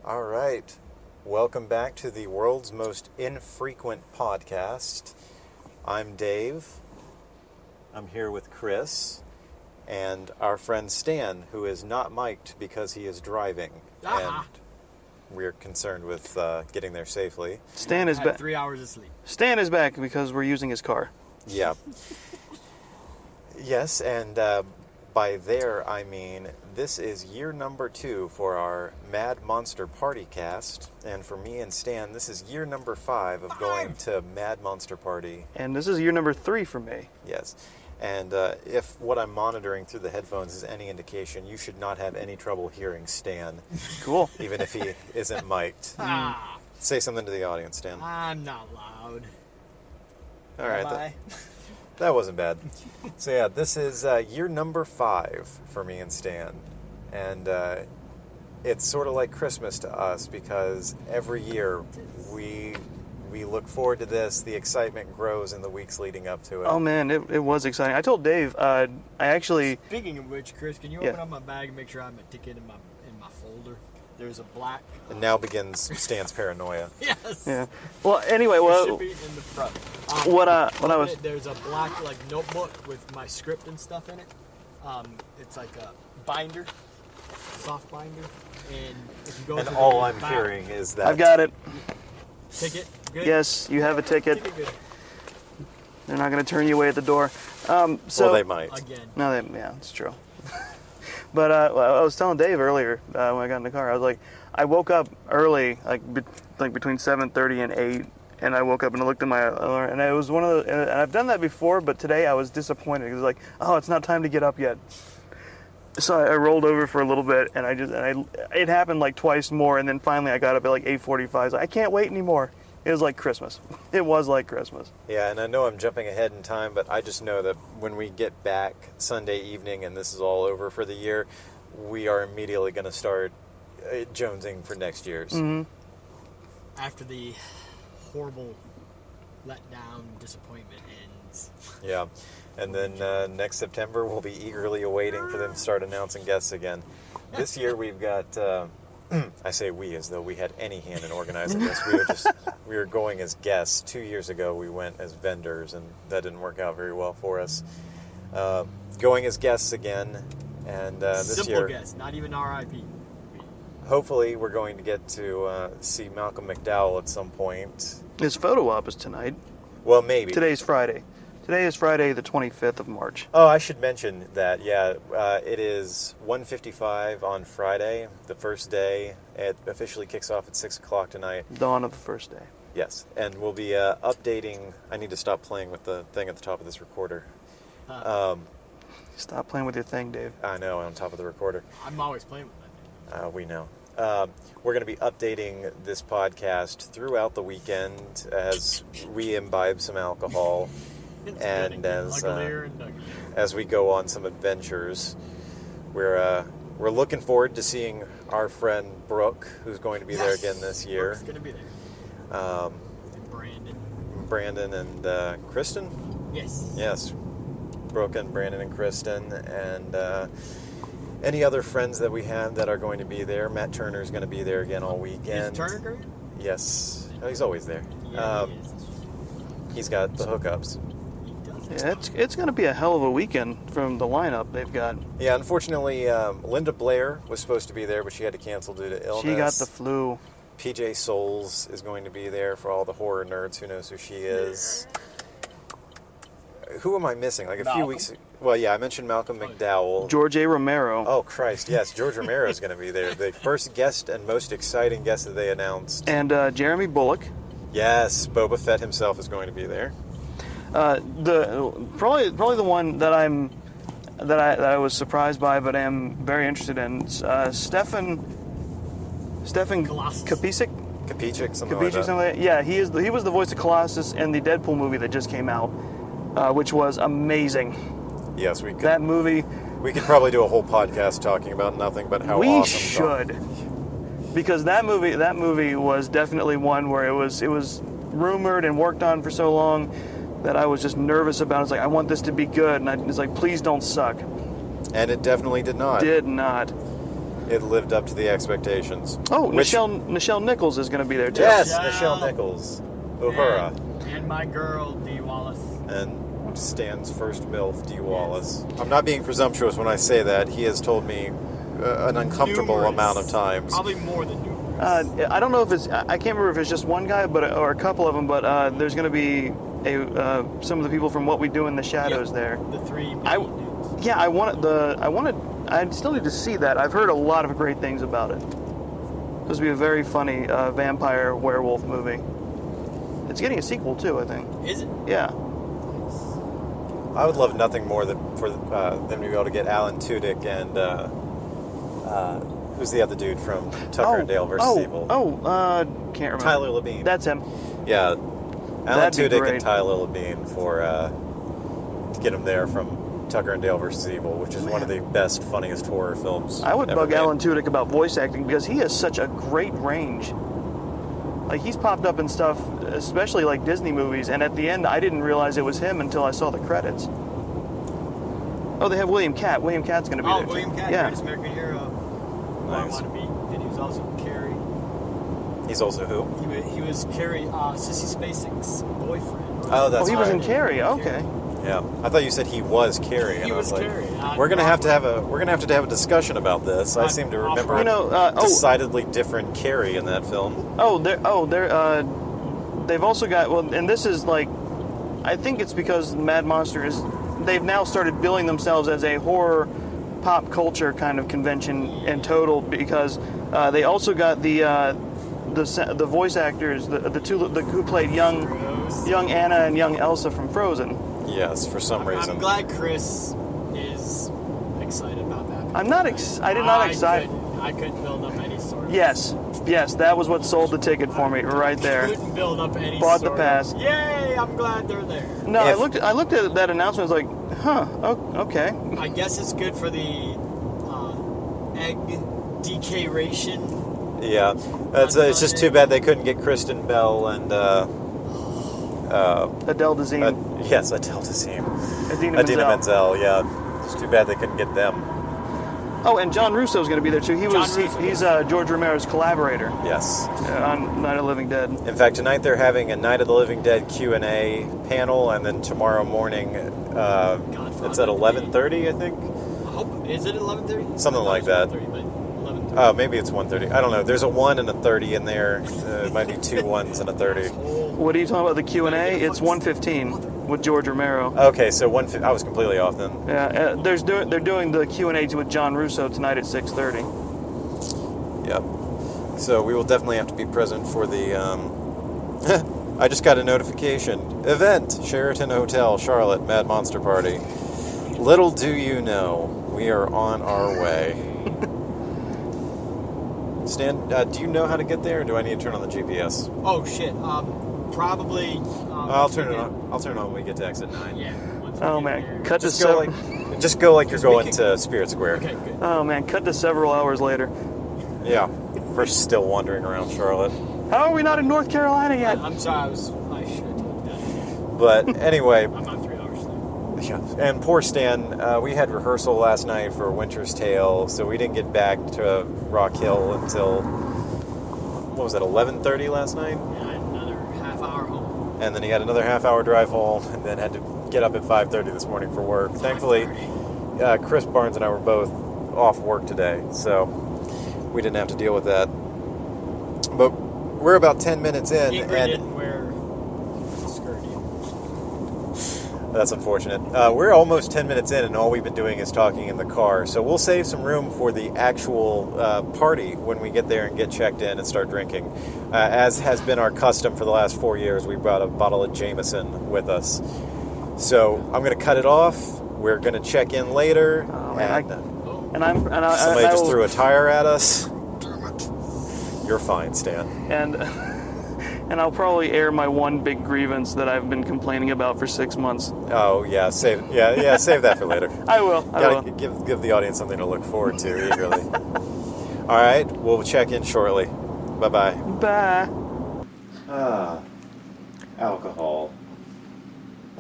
All right. Welcome back to the world's most infrequent podcast. I'm Dave. I'm here with Chris and our friend Stan, who is not mic'd because he is driving. And we're concerned with getting there safely. Stan is back. 3 hours of sleep. Stan is back because we're using his car. Yeah. Yes, and by there I mean this is year number 2 for our Mad Monster Party cast, and for me and Stan, this is year number 5 of going to Mad Monster Party. And this is year number 3 for me. Yes, and if what I'm monitoring through the headphones is any indication, you should not have any trouble hearing Stan. Cool. Even if he isn't mic'd. Say something to the audience, Stan. I'm not loud. All right. Bye. That wasn't bad. So yeah, this is year number 5 for me and Stan. And it's sort of like Christmas to us because every year we look forward to this. The excitement grows in the weeks leading up to it. Oh man, it was exciting. I told Dave, I actually... Speaking of which, Chris, can you open up my bag and make sure I have my ticket in my folder? There's a black... And now begins Stan's paranoia. Yes. Yeah. Well, anyway, It should be in the front. what I was... There's a black notebook with my script and stuff in it. It's like a binder, soft binder, and if you go And to all the I'm back, hearing is that... I've got it. Ticket. Good. Yes, you have a ticket. Ticket good. They're not going to turn you away at the door. So Well, they might. Again. No, yeah, it's true. But I was telling Dave earlier when I got in the car, I was like, I woke up early, like between 7:30 and 8, and I woke up and I looked at my alarm, and it was one of the, and I've done that before, but today I was disappointed. It was like, oh, it's not time to get up yet. So I rolled over for a little bit, and it happened like twice more, and then finally I got up at like 8:45. I was like, I can't wait anymore. It was like Christmas. It was like Christmas. Yeah, and I know I'm jumping ahead in time, but I just know that when we get back Sunday evening and this is all over for the year, we are immediately going to start jonesing for next year's. Mm-hmm. After the horrible letdown disappointment ends. Yeah, and then next September we'll be eagerly awaiting for them to start announcing guests again. This year we've got... I say we as though we had any hand in organizing this. We were going as guests. 2 years ago we went as vendors, and that didn't work out very well for us. Going as guests again, and this Simple year, guess, not even RIP. hopefully, we're going to get to see Malcolm McDowell at some point. His photo op is tonight. Well, maybe. Today's Friday. Today is Friday, the 25th of March. Oh, I should mention that, yeah, it is 1:55 on Friday, the first day. It officially kicks off at 6 o'clock tonight. Dawn of the first day. Yes, and we'll be updating... I need to stop playing with the thing at the top of this recorder. Stop playing with your thing, Dave. I know, on top of the recorder. I'm always playing with that. We know. We're going to be updating this podcast throughout the weekend as we imbibe some alcohol. And as we go on some adventures, we're looking forward to seeing our friend Brooke, who's going to be there again this year. Brooke's going to be there. And Brandon and Kristen? Yes. Brooke and Brandon and Kristen, and any other friends that we have that are going to be there. Matt Turner is going to be there again all weekend. Is Turner great? Yes. Oh, he's always there. Yeah, he is. He's got the hookups. Yeah, it's going to be a hell of a weekend from the lineup they've got. Yeah, unfortunately, Linda Blair was supposed to be there, but she had to cancel due to illness. She got the flu. PJ Souls is going to be there for all the horror nerds who knows who she is. Who am I missing? Like a few weeks... Well, yeah, I mentioned Malcolm McDowell. George A. Romero. Oh, Christ, yes. George Romero is going to be there. The first guest and most exciting guest that they announced. And Jeremy Bullock. Yes, Boba Fett himself is going to be there. Probably the one that I was surprised by, but am very interested in. Stefan Kapicic, something like that. Yeah, he was the voice of Colossus in the Deadpool movie that just came out, which was amazing. Yes, we could. That movie. We could probably do a whole podcast talking about nothing but how we awesome. We should, because that movie was definitely one where it was rumored and worked on for so long that I was just nervous about. It's like, I want this to be good, and it's like, please don't suck. And it definitely did not. Did not. it lived up to the expectations. Oh, Which- Nichelle Nichols is going to be there too. Yes, Yeah. Nichelle Nichols. Uhura. And my girl, Dee Wallace. And Stan's first MILF, Dee Wallace. I'm not being presumptuous when I say that. He has told me an uncomfortable Numerous. amount of times. Probably more than numerous. I don't know if it's. I can't remember if it's just one guy, or a couple of them. But there's going to be some of the people from What We Do in the Shadows Yep. there. The three main I dudes. Yeah, I still need to see that. I've heard a lot of great things about it. Supposed to be a very funny vampire werewolf movie. It's getting a sequel too, I think. Is it? Yeah. I would love nothing more than for them to be able to get Alan Tudyk and who's the other dude from Tucker and Dale versus Evil? Can't remember. Tyler Labine. That's him. Yeah, Alan That'd be Tudyk great. and Tyler Labine for to get him there from Tucker and Dale versus Evil, which is one of the best, funniest horror films. I would ever bug made. Alan Tudyk about voice acting because he has such a great range. Like, he's popped up in stuff, especially like Disney movies, and at the end I didn't realize it was him until I saw the credits. Oh, they have William Catt. William Catt's going to be there. William too. Catt, Yeah. Greatest American Hero. Who I Nice. want to be. And he was also Carrie. He's also who? He was Carrie, Sissy Spacek's boyfriend. Oh, that's Oh, he was right. in Carrie. Okay. Yeah, I thought you said he was Carrie, and He I was was like, Carrie, we're gonna have to have a discussion about this. I On- seem to off- remember You know, a decidedly different Carrie in that film. They've also got, well, and this is like, I think it's because Mad Monster they've now started billing themselves as a horror pop culture kind of convention in total, because they also got the voice actors, the two who played young Anna and young Elsa from Frozen. Yes, for some reason. I'm glad Chris is excited about that. I did not excite. I couldn't build up any sort of... Yes, that was what sold the ticket for me right there. Couldn't build up any Bought the sort pass. Of, yay, I'm glad they're there. No, I looked at that announcement. I was like, okay. I guess it's good for the egg decaration. Yeah, it's just too bad they couldn't get Kristen Bell and Adele Dazeem, yes, Adele Dazeem, Idina Idina Menzel. Menzel. Yeah, it's too bad they couldn't get them. Oh, and John Russo's going to be there too. He's George Romero's collaborator Yes. on Night of the Living Dead. In fact, tonight they're having a Night of the Living Dead Q&A panel, and then tomorrow morning it's at 11:30, I think. I hope, is it 11:30? Something I thought like it that. was 11:30, but 11:30. Oh, maybe it's 1:30. I don't know. There's a 1 and a 30 in there. It might be 2 1s and a 30. What are you talking about? The Q&A? It's 1:15 with George Romero. Okay, so I was completely off then. Yeah, they're doing the Q&A with John Russo tonight at 6:30. Yep. So we will definitely have to be present for the. I just got a notification. Event, Sheraton Hotel, Charlotte, Mad Monster Party. Little do you know, we are on our way. Stan, do you know how to get there, or do I need to turn on the GPS? Oh shit. Probably. I'll turn it on. I'll turn it on when we get to exit 9. Yeah. once we Oh get man, there. cut to Just go like, you're going to Spirit Square. Okay, good. Oh man, cut to several hours later. Yeah, we're still wandering around Charlotte. How are we not in North Carolina yet? I'm sorry. I should have told that. But anyway, I'm on 3 hours late. yeah. And poor Stan, we had rehearsal last night for Winter's Tale, so we didn't get back to Rock Hill until, what was that, 11:30 last night? Yeah, I had another half hour home. And then he had another half-hour drive home, and then had to get up at 5:30 this morning for work. Thankfully, 5:30. Chris Barnes and I were both off work today, so we didn't have to deal with that. But we're about 10 minutes in, Ingrid and didn't wear a skirt either. that's unfortunate. We're almost 10 minutes in, and all we've been doing is talking in the car. So we'll save some room for the actual party when we get there and get checked in and start drinking. As has been our custom for the last 4 years, we brought a bottle of Jameson with us. So I'm going to cut it off. We're going to check in later. Oh, man, and and somebody I just will- threw a tire at us. You're fine, Stan. and I'll probably air my one big grievance that I've been complaining about for 6 months. Oh yeah, save that for later. I will. Gotta give the audience something to look forward to eagerly. All right, we'll check in shortly. Bye-bye. Bye. Alcohol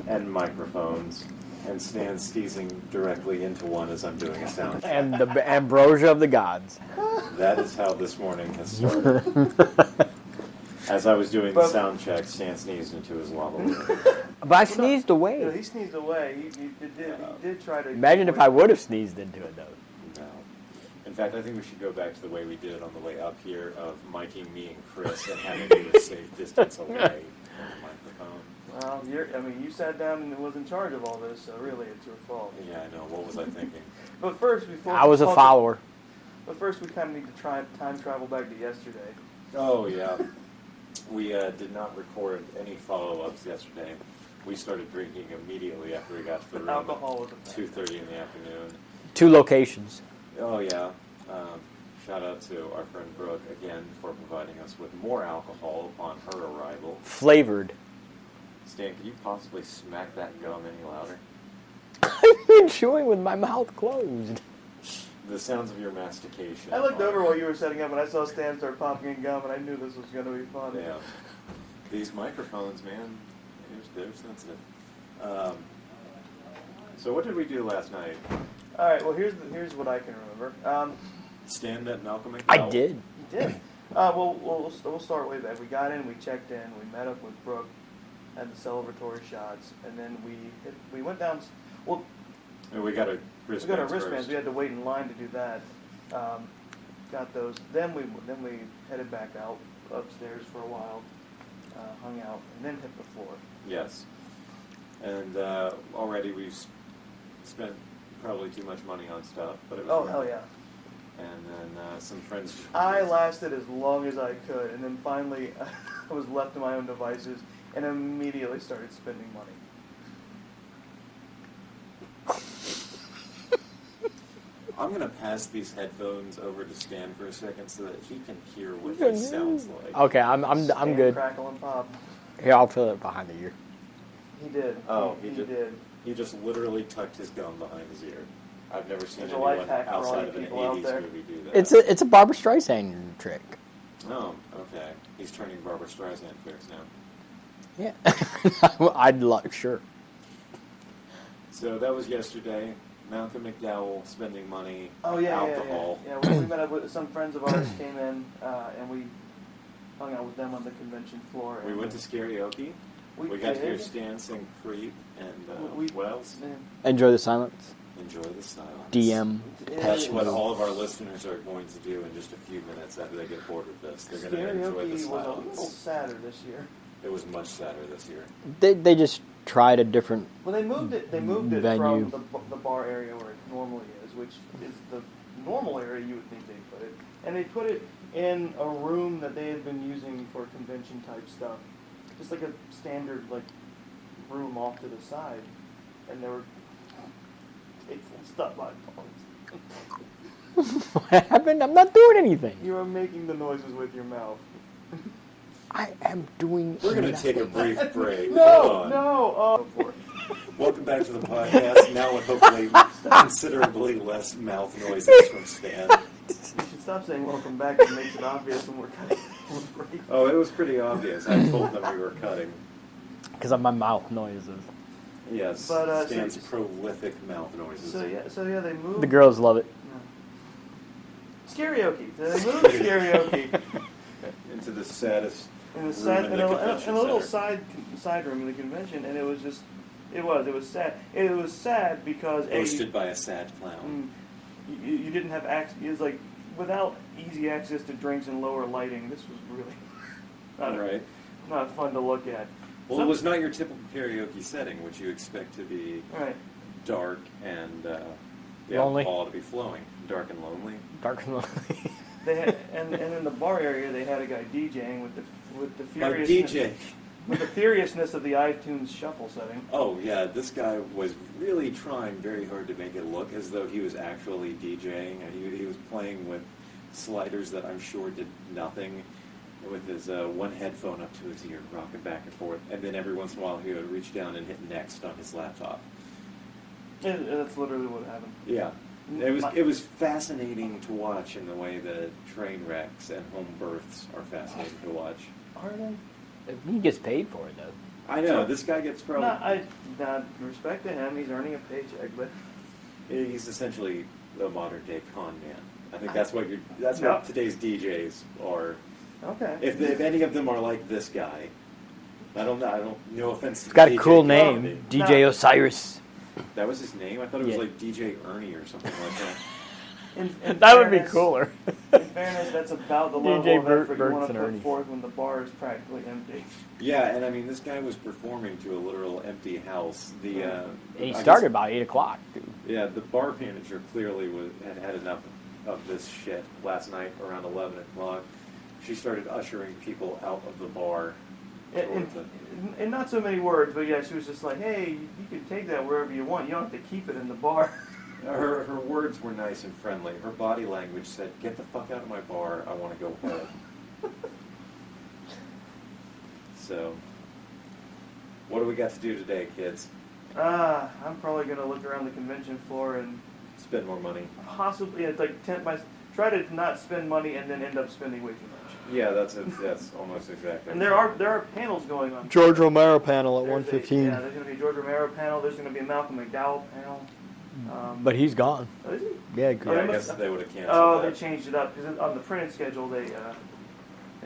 and microphones. And Stan's sneezing directly into one as I'm doing a sound check. And the ambrosia of the gods. That is how this morning has started. As I was doing the sound check, Stan sneezed into his lava balloon. But I sneezed Yeah, away. he sneezed away. He did try to. Imagine if I would have sneezed into it, though. No. In fact, I think we should go back to the way we did on the way up here of miking me and Chris and having you a safe distance away from the microphone. Well, you sat down and was in charge of all this, so really it's your fault. Yeah, I know. What was I thinking? But first, before I was a follower. But first, we kind of need to try time travel back to yesterday. Oh, yeah. We did not record any follow-ups yesterday. We started drinking immediately after we got to the room. Alcohol was a 2:30 in the afternoon. 2 locations. Oh, yeah. Shout out to our friend Brooke again for providing us with more alcohol upon her arrival. Flavored. Stan, can you possibly smack that gum any louder? I've been chewing with my mouth closed. The sounds of your mastication. I looked over while you were setting up, and I saw Stan start popping in gum, and I knew this was going to be fun. Yeah. These microphones, man, they're sensitive. So what did we do last night? All right. Well, here's what I can remember. Stand at Malcolm McDowell? I did. You did. We'll start with that. We got in, we checked in, we met up with Brooke, had the celebratory shots, and then we went down. Well, And we got a wristbands. we got our wristbands. First. We had to wait in line to do that. Got those. Then we headed back out upstairs for a while, hung out, and then hit the floor. Yes. And already we've spent probably too much money on stuff, but it was Oh worth hell it. yeah! And then some friends. I lasted as long as I could, and then finally I was left to my own devices, and immediately started spending money. I'm going to pass these headphones over to Stan for a second so that he can hear what this sounds like. Okay, I'm Stand, good. Crackle and pop. Here, I'll fill it behind the ear. He did. Oh, he did. did. He just literally tucked his gum behind his ear. I've never seen There's a life anyone hack for all outside you of an people out 80s there. movie do that. It's a Barbra Streisand trick. Oh, okay. He's turning Barbra Streisand tricks now. Yeah. I'd like, sure. So that was yesterday. Malcolm McDowell spending money, Oh yeah, alcohol. yeah. We met up with some friends of ours came in, and we hung out with them on the convention floor. We and went to karaoke. We got to hear Stan sing Creep, and what else? Enjoy the silence. Enjoy the silence. DM. That's what all of our listeners are going to do in just a few minutes after they get bored with this. They're going to enjoy the Karaoke was a little silence. sadder this year. It was much sadder this year. They just tried a different. Well, they moved it Venue. from the bar area where it normally is, which is the normal area you would think they'd put it, and they put it in a room that they had been using for convention type stuff, just like a standard room off to the side, and there were hateful stuff on it. What happened? I'm not doing anything. You are making the noises with your mouth. I am doing. We're going to take a brief break. Hold No, on. no. Welcome back to the podcast, now with hopefully considerably less mouth noises from Stan. You should stop saying welcome back. It makes it obvious when we're cutting. Oh, it was pretty obvious. I told them we were cutting. Because of my mouth noises. Yes, But, Stan's prolific mouth noises. So yeah, they moved. The girls love it. Karaoke. They moved karaoke Into the saddest in room in the convention a little center. side room in the convention, and it was sad. It was sad because Hosted by a sad clown. you didn't have access. It was like without easy access to drinks and lower lighting. This was really not fun to look at. Well, it was not your typical karaoke setting, which you expect to be Right. dark and Lonely. all to be flowing. Dark and lonely. Dark and lonely. They had, and in the bar area, they had a guy DJing with the My furiousness, DJ. with the furiousness of the iTunes shuffle setting. Oh, yeah, this guy was really trying very hard to make it look as though he was actually DJing. And he was playing with sliders that I'm sure did nothing, with his one headphone up to his ear, rocking back and forth. And then every once in a while he would reach down and hit next on his laptop. That's literally what happened. Yeah. It was fascinating to watch in the way that train wrecks and home births are fascinating to watch. Are they? He gets paid for it, though. I know, this guy gets probably... Not respect to him, he's earning a paycheck, but... He's essentially a modern-day con man. I think that's what No. what today's DJs are. Okay. If any of them are like this guy, I don't know. No offense to It's got a DJ cool Kennedy. name, DJ Osiris. That was his name? I thought it was Yeah. like DJ Ernie or something like that. In That would be fairness- cooler. In fairness, that's about the level DJ of effort you Burks want and to put Ernie. forth when the bar is practically empty. Yeah, and I mean, this guy was performing to a literal empty house. The And he I guess- started about 8 o'clock, dude. Yeah, the bar manager clearly had enough of this shit last night around 11 o'clock. She started ushering people out of the bar. In not so many words, but yeah, she was just like, hey, you can take that wherever you want. You don't have to keep it in the bar. Her words were nice and friendly. Her body language said, "Get the fuck out of my bar. I want to go home." So, what do we got to do today, kids? I'm probably going to look around the convention floor and Spend more money. possibly try to not spend money and then end up spending way too much. Yeah, that's almost exactly. And there are panels going on. George Romero panel at There's 1:15. Yeah, there's going to be a George Romero panel. There's going to be a Malcolm McDowell panel. But he's gone. Oh, is he? Yeah, Yeah, I guess they would have canceled Oh, that. they changed it up because on the printed schedule they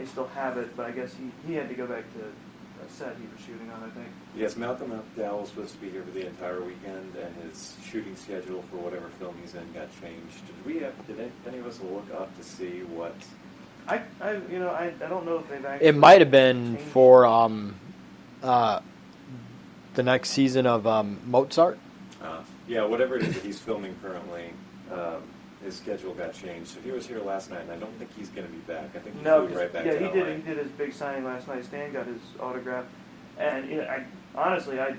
still have it, but I guess he had to go back to a set he was shooting on. I think. Yes, Malcolm McDowell was supposed to be here for the entire weekend, and his shooting schedule for whatever film he's in got changed. Did any of us look up to see what? I don't know if they've actually. It might have been changed. for the next season of Mozart. Yeah, whatever it is that he's filming currently, his schedule got changed. So he was here last night, and I don't think he's going to be back. I think he No, flew right back yeah, to he LA. did. He did his big signing last night. Stan got his autograph, and honestly, I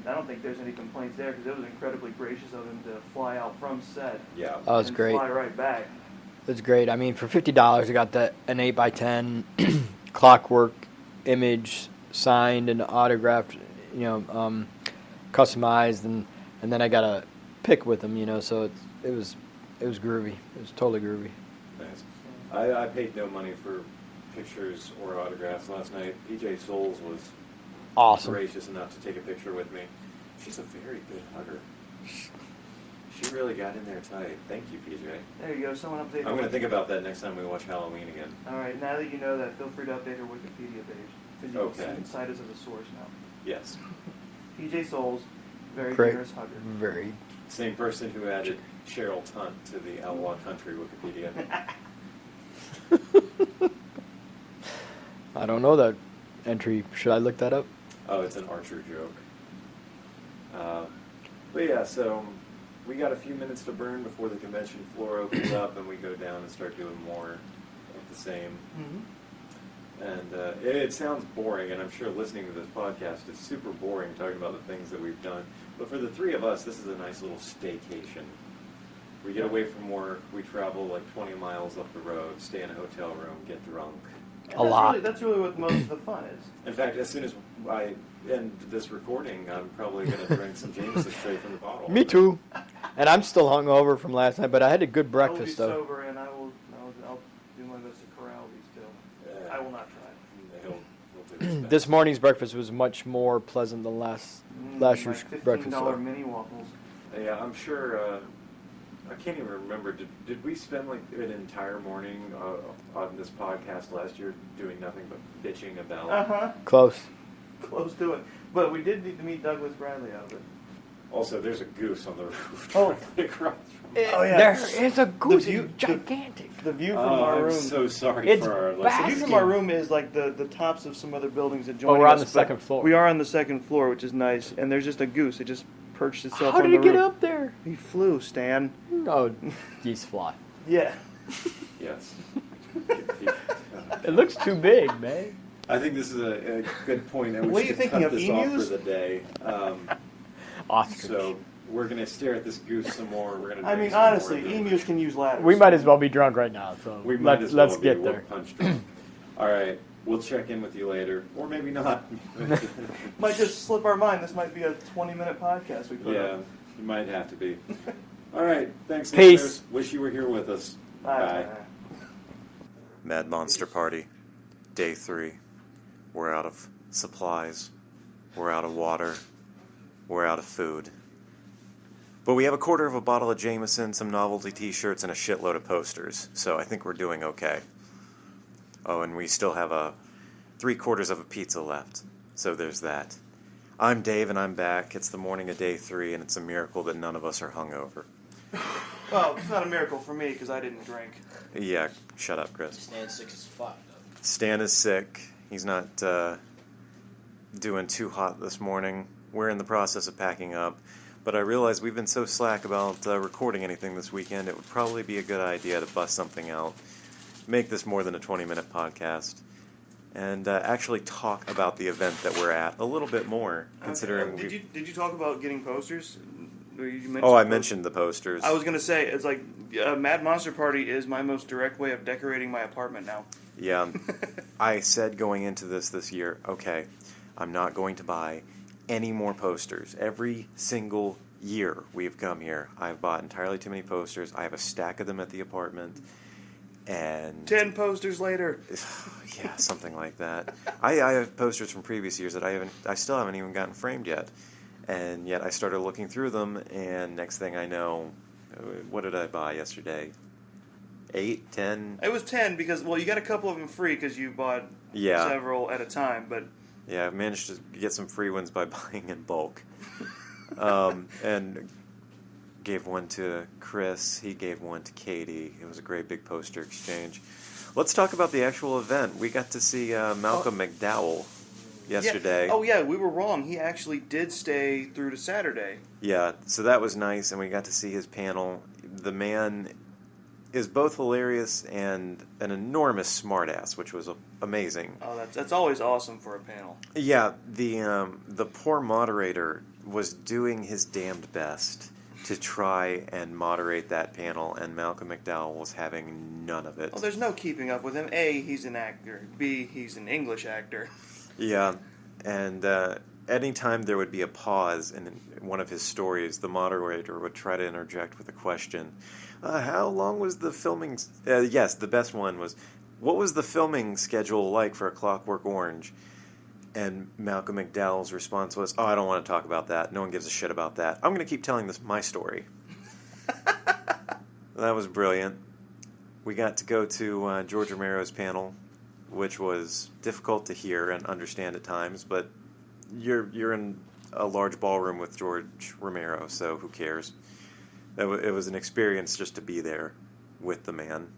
don't think there's any complaints there because it was incredibly gracious of him to fly out from set. Yeah. That was and great. Fly right back. It's great. I mean, for $50, I got an 8x10 clockwork image signed and autographed, customized, and then I got a pic with him, so it was groovy. It was totally groovy. Nice. I paid no money for pictures or autographs last night. PJ Souls was Awesome. gracious enough to take a picture with me. She's a very good hugger. She really got in there tight. Thank you, PJ. There you go. Someone updated. I'm going to think about that next time we watch Halloween again. All right. Now that you know that, feel free to update her Wikipedia page because you Okay. can cite us as a source now. Yes. PJ Souls, very Great. generous hugger. Very. Same person who added Cheryl Tunt to the Outlaw Country Wikipedia. I don't know that entry. Should I look that up? Oh, it's an Archer joke. But yeah, so we got a few minutes to burn before the convention floor opens up and we go down and start doing more of the same. Mm-hmm. And it sounds boring, and I'm sure listening to this podcast is super boring talking about the things that we've done. But for the three of us, this is a nice little staycation. We get away from work, we travel like 20 miles up the road, stay in a hotel room, get drunk. And that's really what most of the fun is. In fact, as soon as I end this recording, I'm probably going to drink some Jameson straight from the bottle. Me too. And I'm still hungover from last night, but I had a good breakfast I will though. be sober, and I'll do my best to corral these two. I will not try. He'll do his best. This morning's breakfast was much more pleasant than last year's like breakfast. $15 So. mini waffles. Yeah, I'm sure. I can't even remember. Did we spend like an entire morning on this podcast last year doing nothing but bitching about? Close. Close to it. But we did need to meet Douglas Bradley out of it. Also, there's a goose on the roof. Oh. directly across from Oh, yeah. There is a goose. view- It's gigantic. The view from Oh, our I'm room. so sorry It's for our The listeners. view from our room is like the tops of some other buildings that join us. we're on the but second floor. We are on the second floor, which is nice. And there's just a goose. It just perched itself How on did the he get roof. up there? He flew, Stan. Oh, geese fly. Yeah. Yes. It looks too big, man. I think this is a good point at which What are you to thinking cut of, this off emus? for the day. Ostrich. So we're going to stare at this goose some more. We're going to. I mean, honestly, emus can use ladders. We might as well be drunk right now. So We might as well let's be get there. punch drunk. All right, we'll check in with you later, or maybe not. Might just slip our mind. This might be a 20-minute podcast we put Yeah, up. you might have to be. All right, thanks, Peace. listeners. Wish you were here with us. Bye. Mad Monster Party, day 3. We're out of supplies. We're out of water. We're out of food. But we have a quarter of a bottle of Jameson, some novelty t-shirts, and a shitload of posters. So I think we're doing okay. Oh, and we still have 3/4 of a pizza left. So there's that. I'm Dave, and I'm back. It's the morning of day 3, and it's a miracle that none of us are hungover. Well, it's not a miracle for me because I didn't drink. Yeah, shut up, Chris. Stan's sick as fuck, though. Stan is sick. He's not doing too hot this morning. We're in the process of packing up. But I realized we've been so slack about recording anything this weekend, it would probably be a good idea to bust something out, make this more than a 20-minute podcast, and actually talk about the event that we're at a little bit more, considering... Did you talk about getting posters? I mentioned the posters. I was going to say, it's like, Mad Monster Party is my most direct way of decorating my apartment now. Yeah. I said going into this year, okay, I'm not going to buy any more posters. Every single year we've come here, I've bought entirely too many posters. I have a stack of them at the apartment, and 10 posters later. Yeah, something like that. I have posters from previous years that I still haven't even gotten framed yet, and yet I started looking through them, and next thing I know, what did I buy yesterday? 8, 10? It was 10 because, well, you got a couple of them free because you bought several at a time, but... Yeah, I've managed to get some free ones by buying in bulk. And gave one to Chris. He gave one to Katie. It was a great big poster exchange. Let's talk about the actual event. We got to see Malcolm McDowell yesterday. Yeah. Oh, yeah, we were wrong. He actually did stay through to Saturday. Yeah, so that was nice, and we got to see his panel. The man is both hilarious and an enormous smartass, which was amazing. Oh, that's always awesome for a panel. Yeah, the poor moderator was doing his damned best to try and moderate that panel, and Malcolm McDowell was having none of it. Well, there's no keeping up with him. A, he's an actor. B, he's an English actor. Yeah, and anytime there would be a pause in one of his stories, the moderator would try to interject with a question. How long was the filming... yes, the best one was, what was the filming schedule like for A Clockwork Orange? And Malcolm McDowell's response was, I don't want to talk about that. No one gives a shit about that. I'm going to keep telling my story. That was brilliant. We got to go to George Romero's panel, which was difficult to hear and understand at times, but you're in a large ballroom with George Romero, so who cares? It was an experience just to be there with the man.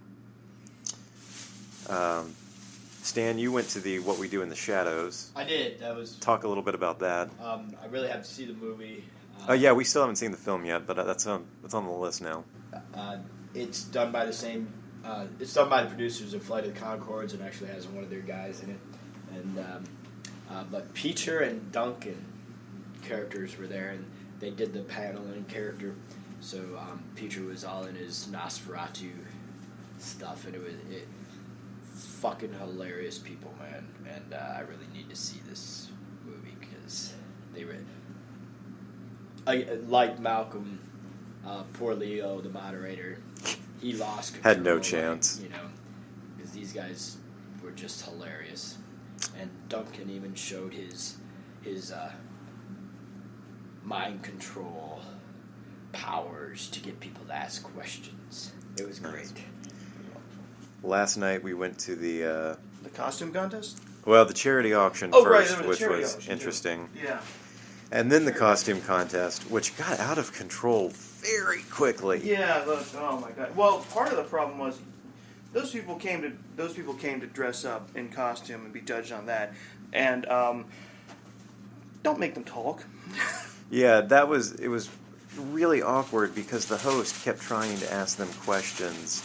Stan, you went to the What We Do in the Shadows. I did. That was... Talk a little bit about that. I really have to see the movie. Yeah, we still haven't seen the film yet, but that's on the list now. It's done by the same... it's done by the producers of Flight of the Conchords, and actually has one of their guys in it. And but Peter and Duncan characters were there, and they did the panel in character. So Peter was all in his Nosferatu stuff, and it fucking hilarious people, man. And I really need to see this movie because they were like Malcolm. Poor Leo, the moderator, he lost control. Had no chance, because these guys were just hilarious. And Duncan even showed his mind control powers to get people to ask questions. It was great. Last night we went to the costume contest? Well, the charity auction first, which was interesting. Too. Yeah. And then the costume contest, which got out of control very quickly. Yeah, oh my god. Well, part of the problem was those people came to dress up in costume and be judged on that. And don't make them talk. Yeah, it was really awkward because the host kept trying to ask them questions.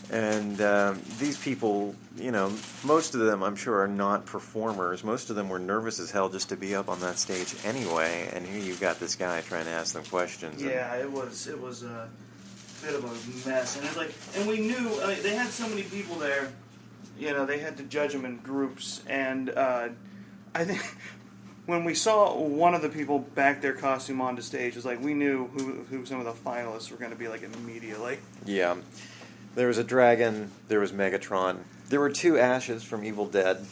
And these people, most of them, I'm sure, are not performers. Most of them were nervous as hell just to be up on that stage anyway. And here you've got this guy trying to ask them questions. Yeah, it was a bit of a mess. And we knew they had so many people there. They had to judge them in groups. And I think when we saw one of the people back their costume onto stage, it was like we knew who some of the finalists were going to be immediately. Yeah. There was a dragon, there was Megatron. There were 2 ashes from Evil Dead.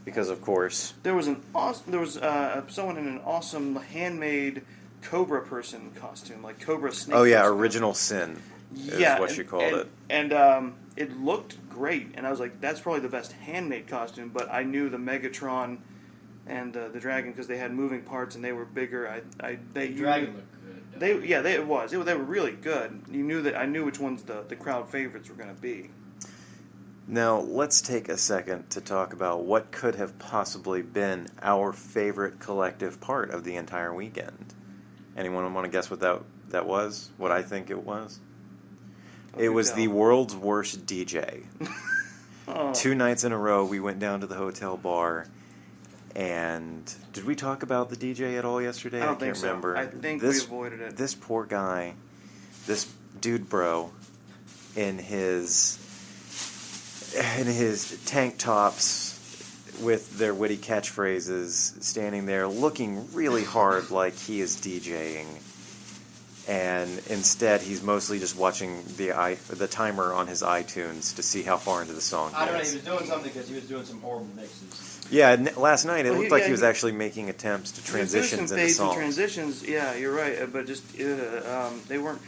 because of course. There was someone in an awesome handmade Cobra person costume, like Cobra Snake. Oh yeah, person. Original Sin is what she called it. And it looked great, and I was like, that's probably the best handmade costume. But I knew the Megatron and the Dragon because they had moving parts and they were bigger. The Dragon looked good. They were really good. I knew which ones the crowd favorites were going to be. Now, let's take a second to talk about what could have possibly been our favorite collective part of the entire weekend. Anyone want to guess what that was? What I think it was? It was the world's worst DJ. Oh. 2 nights in a row, we went down to the hotel bar, and did we talk about the DJ at all yesterday? I don't can't think so. remember. I think we avoided it. This poor guy, this dude bro, in his tank tops with their witty catchphrases, standing there looking really hard like he is DJing, and instead he's mostly just watching the timer on his iTunes to see how far into the song he I don't know, is. he was doing something because he was doing some horrible mixes. Yeah, last night it Well, looked like he was actually making attempts to transitions into fades and songs. transitions. Yeah, you're right. But just they weren't.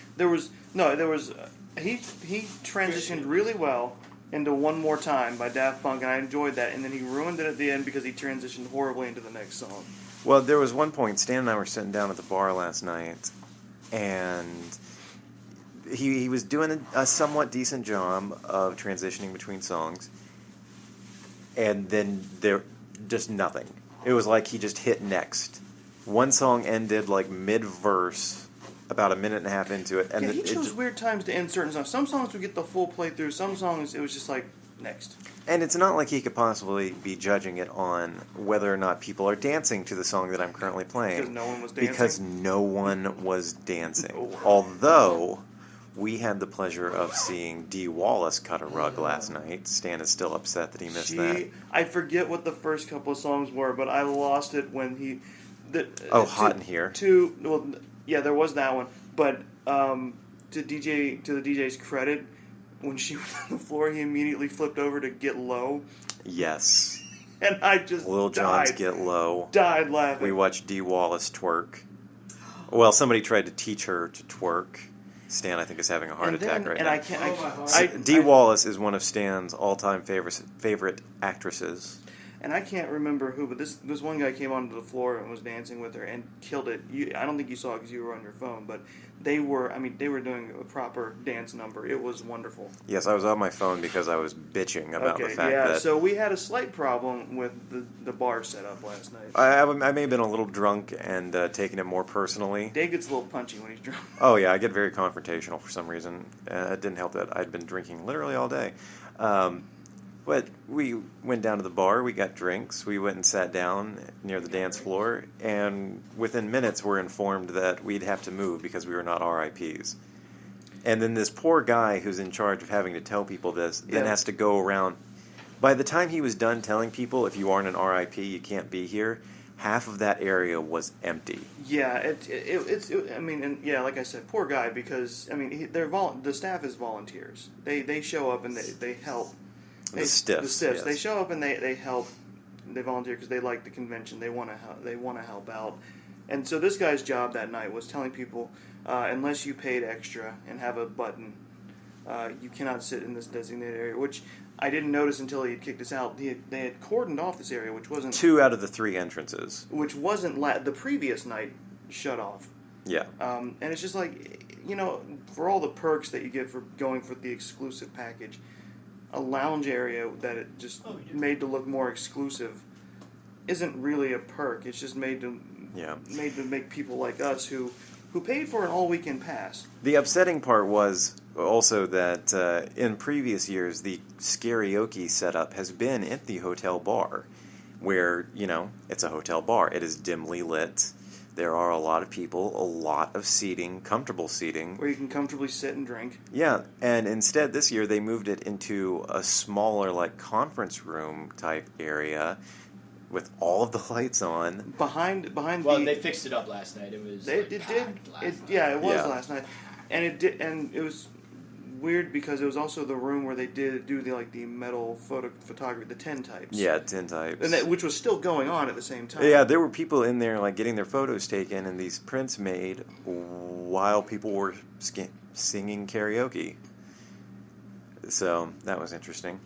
He transitioned really well into One More Time by Daft Punk, and I enjoyed that. And then he ruined it at the end because he transitioned horribly into the next song. Well, there was one point, Stan and I were sitting down at the bar last night, and he was doing a somewhat decent job of transitioning between songs, and then there just nothing. It was like he just hit next. One song ended like mid-verse, about a minute and a half into it, and He chose weird times to end certain songs. Some songs would get the full playthrough. Some songs it was just like next. And it's not like he could possibly be judging it on whether or not people are dancing to the song that I'm currently playing. Because no one was dancing? Because no one was dancing. Oh. Although, we had the pleasure of seeing Dee Wallace cut a rug last night. Stan is still upset that he missed that. I forget what the first couple of songs were, but I lost it when he... Hot in Here. Yeah, there was that one. But to the DJ's credit, when she was on the floor, he immediately flipped over to Get Low. Yes. And I just Lil Jon's Get Low. died laughing. We watched Dee Wallace twerk. Well, somebody tried to teach her to twerk. Stan, I think, is having a heart attack right now. Dee Wallace is one of Stan's all-time favorite actresses. And I can't remember who, but this one guy came onto the floor and was dancing with her and killed it. I don't think you saw it because you were on your phone, but they were doing a proper dance number. It was wonderful. Yes, I was on my phone because I was bitching about the fact that... so we had a slight problem with the bar setup last night. I may have been a little drunk and taking it more personally. Dave gets a little punchy when he's drunk. Oh, yeah, I get very confrontational for some reason. It didn't help that I'd been drinking literally all day. But we went down to the bar, we got drinks, we went and sat down near the dance floor, and within minutes we're informed that we'd have to move because we were not RIPs. And then this poor guy who's in charge of having to tell people this then has to go around. By the time he was done telling people, if you aren't an RIP, you can't be here, half of that area was empty. Yeah, like I said, poor guy, because, the staff is volunteers. They show up and they help. The stiffs. Yes. They show up and they help. They volunteer because they like the convention. They want to help out. And so this guy's job that night was telling people, unless you paid extra and have a button, you cannot sit in this designated area. Which I didn't notice until he had kicked us out. They had cordoned off this area, which wasn't 2 out of the 3 entrances. Which wasn't the previous night shut off. Yeah. And it's just like, for all the perks that you get for going for the exclusive package, a lounge area that it just made to look more exclusive isn't really a perk. It's just made to make people like us who paid for an all weekend pass. The upsetting part was also that in previous years the karaoke setup has been at the hotel bar, where it's a hotel bar. It is dimly lit. There are a lot of people, a lot of seating, comfortable seating. Where you can comfortably sit and drink. Yeah, and instead this year they moved it into a smaller, conference room type area with all of the lights on. Behind Well, they fixed it up last night. It was it was last night. And it was weird because it was also the room where they did do the metal photography, the tintypes. Yeah, tintypes. And which was still going on at the same time. Yeah, there were people in there like getting their photos taken and these prints made while people were singing karaoke. So that was interesting.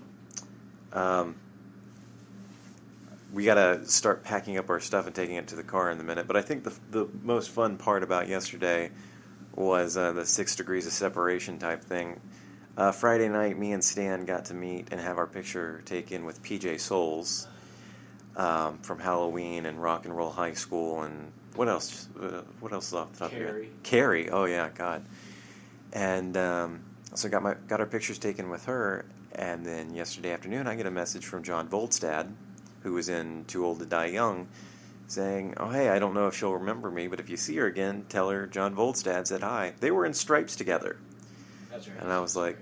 We got to start packing up our stuff and taking it to the car in a minute. But I think the most fun part about yesterday was the 6 degrees of separation type thing. Friday night, me and Stan got to meet and have our picture taken with PJ Souls from Halloween and Rock and Roll High School. And what else? What else is off the top of your head? Carrie. Oh, yeah, God. And so got our pictures taken with her. And then yesterday afternoon, I get a message from John Volstad, who was in Too Old to Die Young, saying, oh, hey, I don't know if she'll remember me, but if you see her again, tell her John Volstad said hi. They were in Stripes together. That's right. And I was like,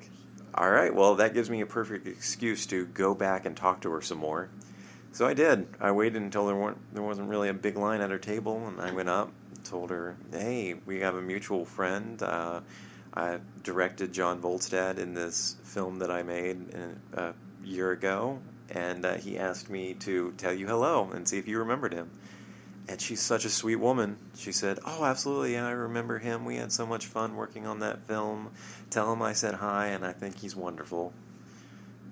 all right, well, that gives me a perfect excuse to go back and talk to her some more. So I did. I waited until there wasn't really a big line at her table, and I went up and told her, hey, we have a mutual friend. I directed John Volstad in this film that I made a year ago, and he asked me to tell you hello and see if you remembered him. And she's such a sweet woman. She said, oh, absolutely, yeah, I remember him. We had so much fun working on that film. Tell him I said hi, and I think he's wonderful.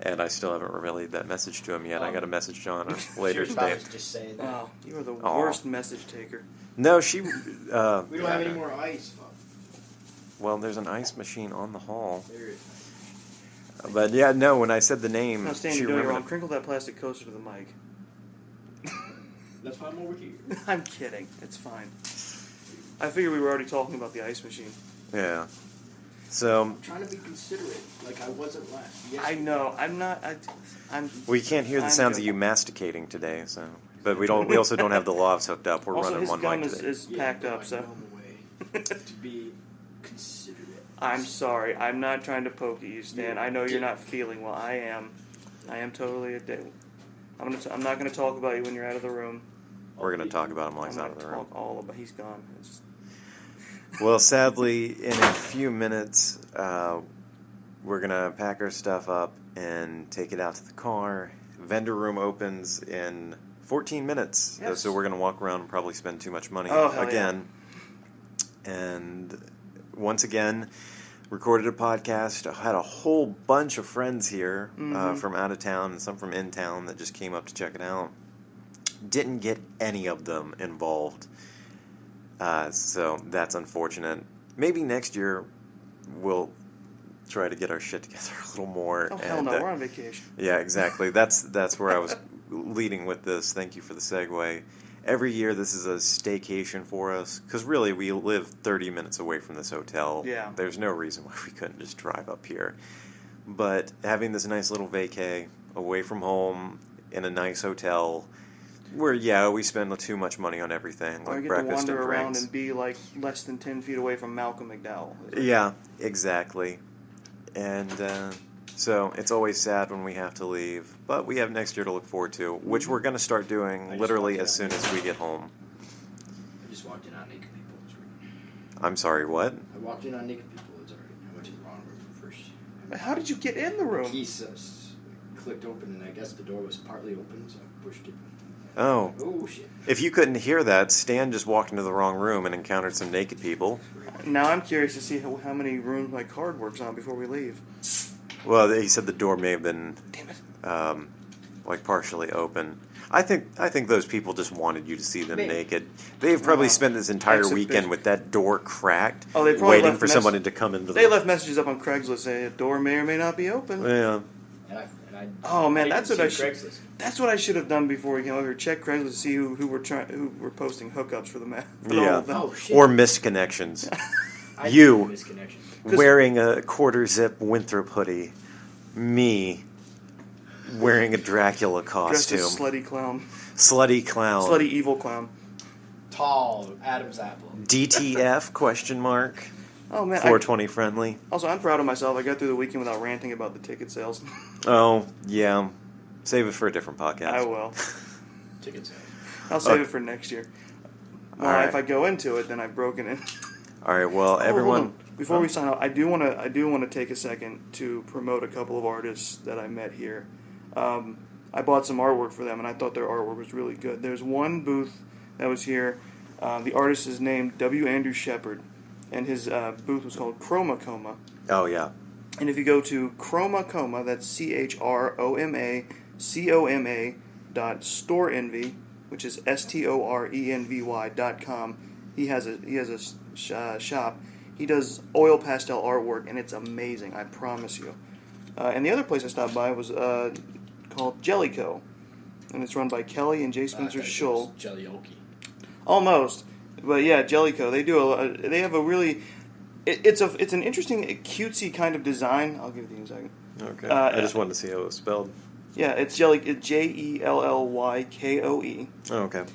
And I still haven't relayed that message to him yet. I got to message John later today. Just saying that. Wow, you are the worst message taker. No, she... We don't have any more ice. Fuck. Well, there's an ice machine on the hall. There is. But yeah, no, when I said the name, No, Stan, she you're doing it remembered wrong. it. Crinkle that plastic closer to the mic. That's why I'm over here. I'm kidding. It's fine. I figured we were already talking about the ice machine. Yeah. So... I'm trying to be considerate, like I wasn't last. Yes. I know. I'm not. I'm. We can't hear the I'm sounds of joking. you masticating today, so... But we also don't have the lavs hooked up. We're Also, running his one gum mic today. is packed up, so. To be considerate. I'm sorry. I'm not trying to poke at you, Stan. I know you're not feeling well. I am. I am totally a dick. I'm not going to talk about you when you're out of the room. We're going to talk about him while I'm he's going out of to the room. talk all about. He's gone. It's, Well, sadly, in a few minutes, we're going to pack our stuff up and take it out to the car. Vendor room opens in 14 minutes. Yes. So we're going to walk around and probably spend too much money Oh, hell again. And once again, recorded a podcast. I had a whole bunch of friends here from out of town and some from in town that just came up to check it out. Didn't get any of them involved. So that's unfortunate. Maybe next year we'll try to get our shit together a little more. oh, hell no. We're on vacation. Yeah, exactly. That's where I was leading with this. Thank you for the segue. Every year this is a staycation for us, because really we live 30 minutes away from this hotel. Yeah. There's no reason why we couldn't just drive up here. But having this nice little vacay away from home in a nice hotel where, we spend too much money on everything, Or like I get to breakfast wander and around drinks. and be like less than 10 feet away from Malcolm McDowell. Yeah, exactly. And so it's always sad when we have to leave, but we have next year to look forward to, which we're going to start doing literally as soon as we get home. I just walked in on naked people. It's right. I'm sorry, what? I walked in on naked people. It's alright. I went to the wrong room first. How did you get in the room? Keys clicked open, and I guess the door was partly open, so I pushed it. Oh. Oh shit! If you couldn't hear that, Stan just walked into the wrong room and encountered some naked people. Now I'm curious to see how many rooms my card works on before we leave. Well, he said the door may have been Damn it. partially open. I think those people just wanted you to see them Maybe. naked. They've probably Wow. spent this entire Exhibition. weekend with that door cracked, Oh, they probably waiting left for somebody to come into They the... left messages up on Craigslist saying the door may or may not be open. Yeah. Oh, man, I that's didn't what see I Craigslist. That's what I should have done before we came over here. Check Craigslist to see who were posting hookups for the for the Yeah. whole thing. Oh shit! Or missed connections. I You. did misconnection. Wearing a quarter zip Winthrop hoodie. Me wearing a Dracula Dressed costume. as slutty clown, Slutty clown. slutty evil clown. Tall Adam's apple. DTF question mark. Oh man! 420 friendly. Also, I'm proud of myself. I got through the weekend without ranting about the ticket sales. Oh, yeah. Save it for a different podcast. I will. Ticket sales. I'll save Okay. it for next year. All Well, right. if I go into it, then I've broken it. All right, well, Oh, everyone... hold on. Before we sign off, I do want to take a second to promote a couple of artists that I met here. I bought some artwork for them, and I thought their artwork was really good. There's one booth that was here. The artist is named W. Andrew Shepard, and his booth was called Chroma Coma. Oh, yeah. And if you go to Chroma Coma, that's CHROMACOMA.storeenvy, which is STORENVY.com. He has a shop. He does oil pastel artwork, and it's amazing. I promise you. And the other place I stopped by was called Jellico, and it's run by Kelly and Jay Spencer Schull. Jellyoki. Almost, but yeah, Jellico. They do they have a really. It's an interesting, cutesy kind of design. I'll give it to you in a second. Okay. I just wanted to see how it was spelled. Yeah, it's JELLYKOE. Oh, okay.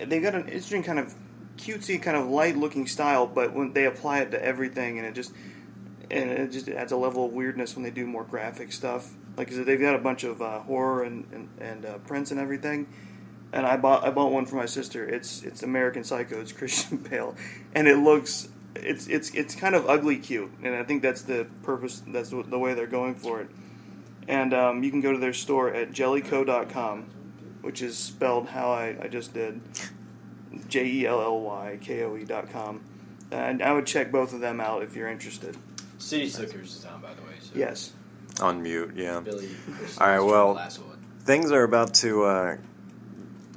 They've got an interesting kind of cutesy, kind of light-looking style, but when they apply it to everything, and it just adds a level of weirdness when they do more graphic stuff. Like I said, they've got a bunch of horror and prints and everything. And I bought one for my sister. It's American Psycho. It's Christian Bale, and it looks. It's kind of ugly cute, and I think that's the purpose. That's the way they're going for it. And you can go to their store at jellyco.com, which is spelled how I just did, JELLYKOE.com. And I would check both of them out if you're interested. City Slickers is on, by the way. So Yes. On mute, yeah. Billy. Chris, All right, well, last one. things are about to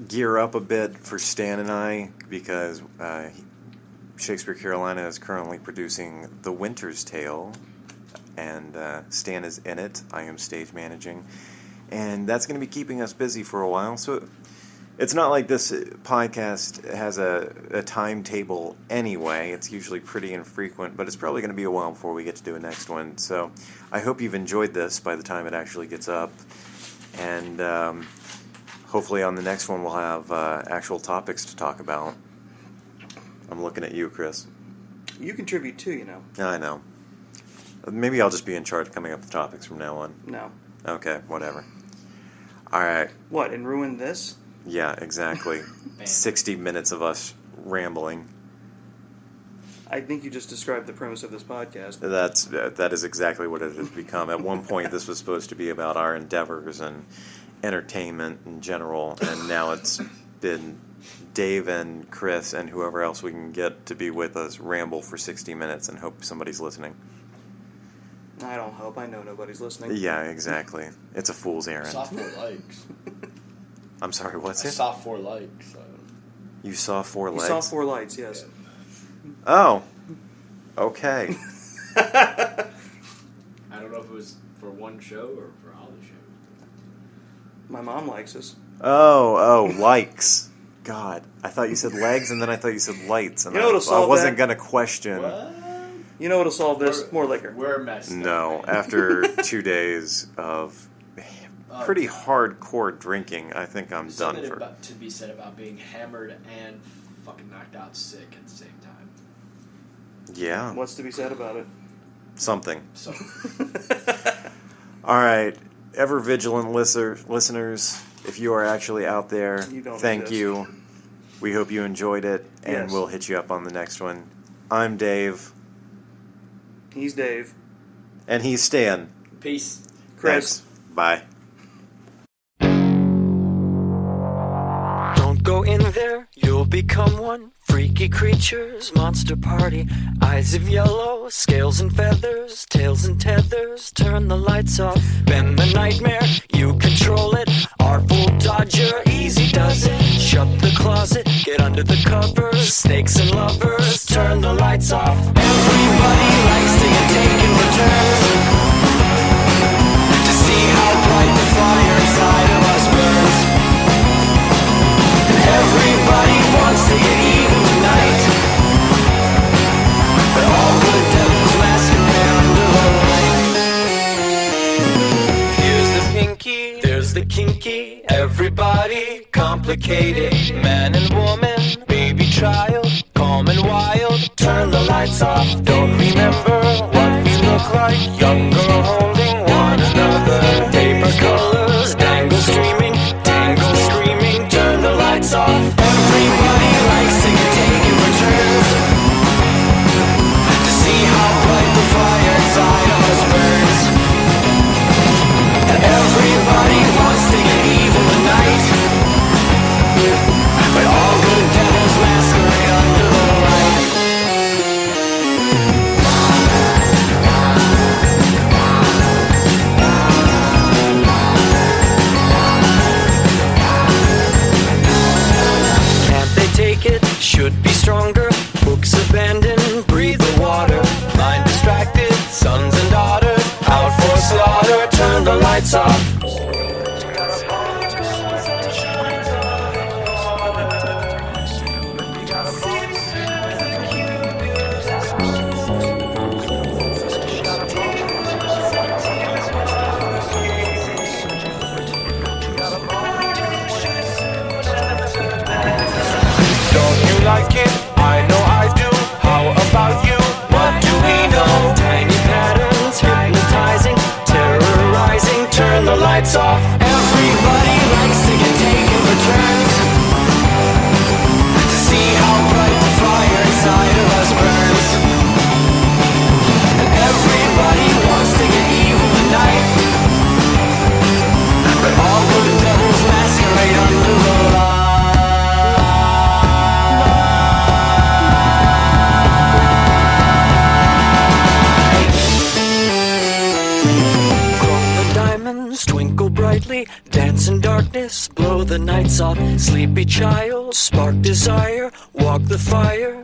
gear up a bit for Stan and I because Shakespeare Carolina is currently producing The Winter's Tale, and Stan is in it. I am stage managing, and that's going to be keeping us busy for a while. So it's not like this podcast has a timetable anyway. It's usually pretty infrequent, but it's probably going to be a while before we get to do a next one. So I hope you've enjoyed this by the time it actually gets up, and hopefully on the next one we'll have actual topics to talk about. I'm looking at you, Chris. You contribute too, you know. I know. Maybe I'll just be in charge of coming up with topics from now on. No. Okay, whatever. All right. What, and ruin this? Yeah, exactly. 60 minutes of us rambling. I think you just described the premise of this podcast. That is exactly what it has become. At one point, this was supposed to be about our endeavors and entertainment in general, and now it's been Dave and Chris and whoever else we can get to be with us ramble for 60 minutes and hope somebody's listening. I don't hope. I know nobody's listening. Yeah, exactly. It's a fool's errand. I saw 4 likes. I'm sorry, what's I it? saw 4 likes. You saw 4 legs? You saw 4 lights, yes. Oh. Okay. I don't know if it was for one show or for all the shows. My mom likes us. Oh, likes. God, I thought you said legs, and then I thought you said lights, and You know what'll I solve wasn't that? going to question. What? You know what'll solve this? More liquor. We're messed up. No, after 2 days of pretty hardcore drinking, I think I'm done Something for. to be said about being hammered and fucking knocked out sick at the same time. Yeah, What's to be said about it? something. So All right, ever vigilant listeners, if you are actually out there, You don't thank exist. you. We hope you enjoyed it, and Yes. we'll hit you up on the next one. I'm Dave, He's Dave. and he's Stan. peace. Chris. Thanks. Bye. Don't go in there, you'll become one. Freaky creatures, monster party. Eyes of yellow, scales and feathers, tails and tethers. Turn the lights off, bend the nightmare, you control it. Artful dodger, easy does it. Shut the closet, get under the covers. Snakes and lovers, turn the lights off. Everybody likes to get taken returns. To see how bright the fire inside of us burns. Everybody wants to get even tonight, but all good devils masquerade under the light. Here's the pinky, there's the kinky. Everybody complicated. Man and woman, baby child, calm and wild. Turn the lights off. Don't remember what we look like. Younger holding one another. Paper colors dangle streaming, tangle screaming. Turn the lights off. Everybody likes to get taken returns. To see slaughter, turn the lights off. Don't you like it? I know I do. How about you? What do we know? Tiny patterns, hypnotizing, terrorizing. Turn the lights off. Everybody likes to get taken for turns, to see how bright the fire inside of us burns. And everybody wants to get evil tonight, but all good devils masquerade under the light. Twinkle brightly, dance in darkness, blow the nights off. Sleepy child, spark desire, walk the fire.